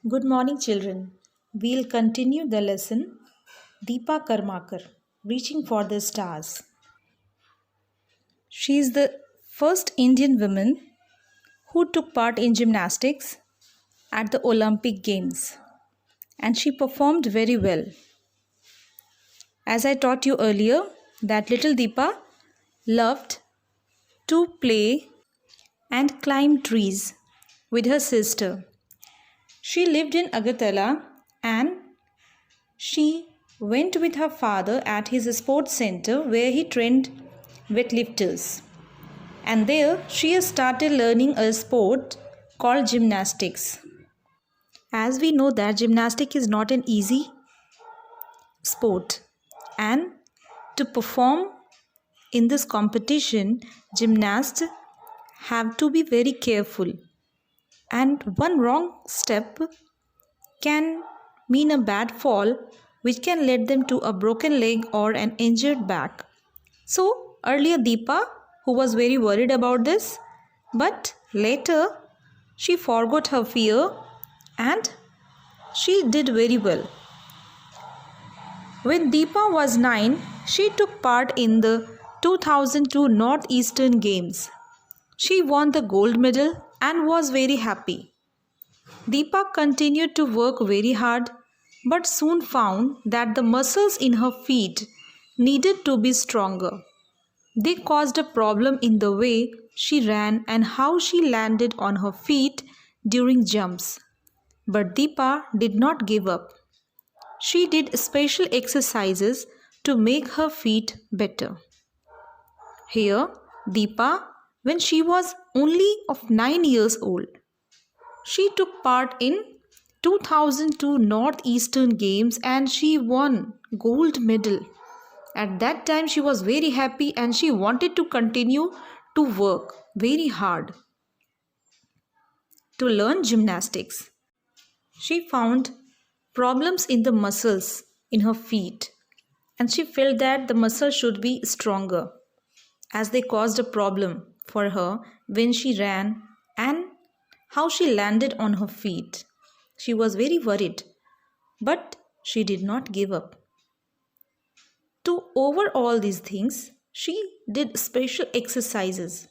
Good morning, children. We'll continue the lesson Deepa Karmakar, Reaching for the Stars. She is the first Indian woman who took part in gymnastics at the Olympic Games, and she performed very well. As I taught you earlier, that little Deepa loved to play and climb trees with her sister. She lived in Agartala and she went with her father at his sports center where he trained weightlifters. And there she started learning a sport called gymnastics. As we know that gymnastics is not an easy sport, and to perform in this competition gymnasts have to be very careful, and one wrong step can mean a bad fall which can lead them to a broken leg or an injured back. So earlier Deepa, who was very worried about this, but later she forgot her fear and she did very well. When Deepa was 9, she took part in the 2002 Northeastern Games. She won the gold medal and was very happy. Deepa continued to work very hard but soon found that the muscles in her feet needed to be stronger. They caused a problem in the way she ran and how she landed on her feet during jumps. But Deepa did not give up. She did special exercises to make her feet better. Here, Deepa, when she was only of 9 years old, she took part in 2002 Northeastern Games and she won gold medal. At that time she was very happy and she wanted to continue to work very hard to learn gymnastics. She found problems in the muscles in her feet and she felt that the muscles should be stronger as they caused a problem for her when she ran and how she landed on her feet. She was very worried, but she did not give up. To over all these things, she did special exercises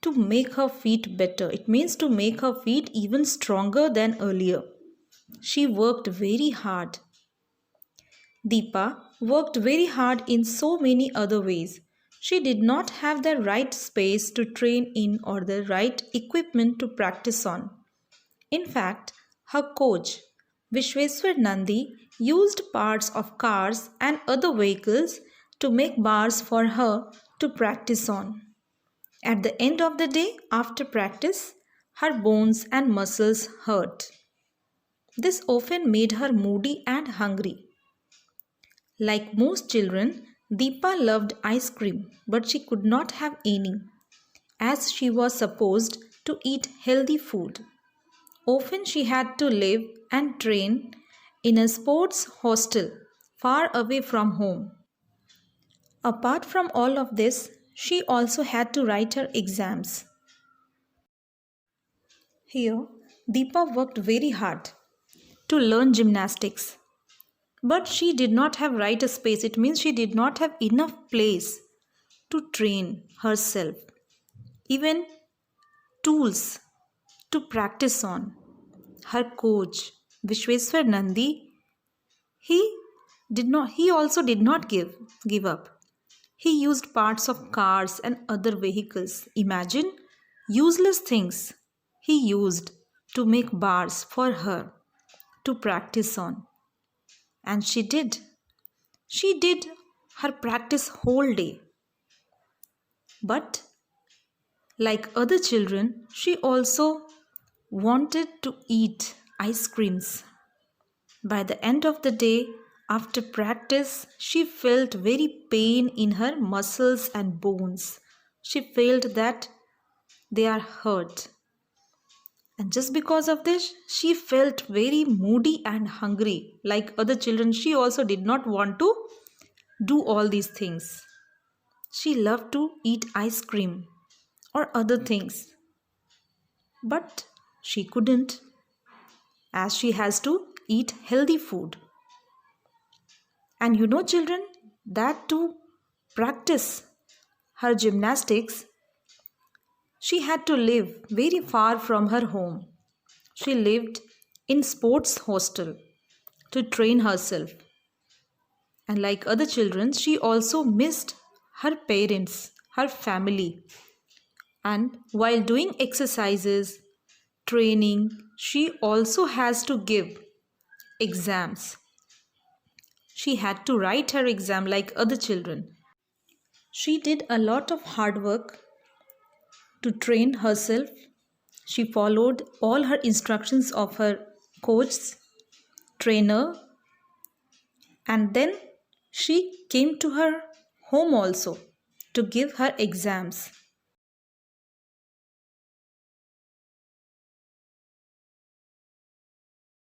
to make her feet better. It means to make her feet even stronger than earlier. She worked very hard. Deepa worked very hard in so many other ways. She did not have the right space to train in or the right equipment to practice on. In fact, her coach, Vishweswar Nandi, used parts of cars and other vehicles to make bars for her to practice on. At the end of the day, after practice, her bones and muscles hurt. This often made her moody and hungry. Like most children, Deepa loved ice cream, but she could not have any, as she was supposed to eat healthy food. Often she had to live and train in a sports hostel far away from home. Apart from all of this, she also had to write her exams. Here, Deepa worked very hard to learn gymnastics. But she did not have right space. It means she did not have enough place to train herself. Even tools to practice on. Her coach, Vishweswar Nandi, he also did not give up. He used parts of cars and other vehicles. Imagine useless things he used to make bars for her to practice on. And she did. She did her practice whole day. But like other children, she also wanted to eat ice creams. By the end of the day, after practice, she felt very pain in her muscles and bones. She felt that they are hurt. And just because of this, she felt very moody and hungry. Like other children, she also did not want to do all these things. She loved to eat ice cream or other things. But she couldn't. as she has to eat healthy food. And you know, children, that to practice her gymnastics, she had to live very far from her home. She lived in sports hostel to train herself. And like other children, she also missed her parents, her family. And while doing exercises, training, she also has to give exams. She had to write her exam like other children. She did a lot of hard work to train herself. She followed all her instructions of her coach, trainer, and then she came to her home also to give her exams.